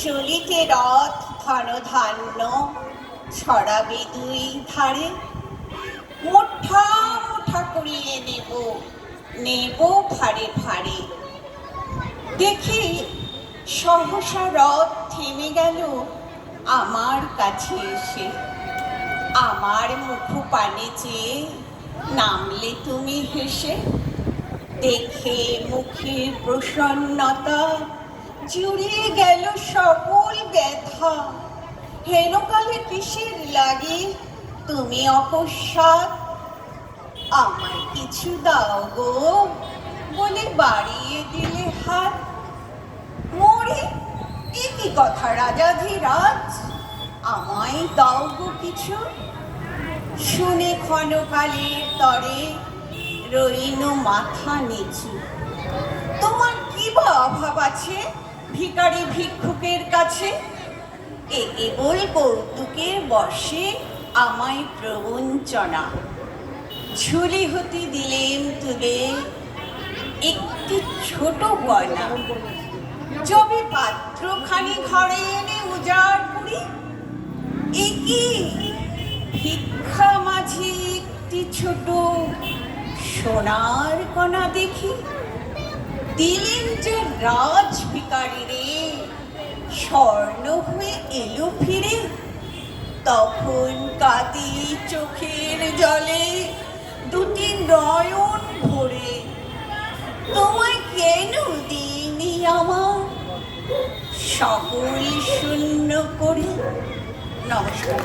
চলিতে রথ ঘন ধান্য ছড়াবে দুই ধারে, মুঠা মুঠা করিয়ে নেব নেব ফাড়ে ফাড়ে। দেখি সহসা রথ থেমে গেল আমার কাছে এসে, আমার মুখ পানে চেয়ে নামলে তুমি হেসে। দেখে মুখের প্রসন্নতা জুড়িয়ে গেল সকল ব্যথা। হেনকালে কিসের লাগে তুমি অকস্মাৎ, আমায় কিছু দাও গো বলে বাড়িয়ে দিলে হাত। মোরে এ কি কথা রাজাধিরাজ, আমায় দাও গো কিছু। শুনে ক্ষণকালের তরে রইল মাথা নিচু। তোমার কি বা অভাব আছে ভিখারি ভিক্ষুকের কাছে? এ কেবল কৌতুকের বশে আমায় প্রবঞ্চনা। ঝুলি হতে দিলেন তুলে একটি ছোট গয়না, যবে পাত্রখানি ঘরে এনে উজাড় করি, এ কি ভিক্ষা মাঝে একটি ছোট সোনার কণা দেখি। দিলেন যে রাজ ভিখারি রে, স্বর্ণ হয়ে এলো ফিরে। তখন কাঁদি চোখের জলে দুটি নয়ন ভরে, তোমায় কেন দিইনি আমার সকল শূন্য করে। নমস্কার।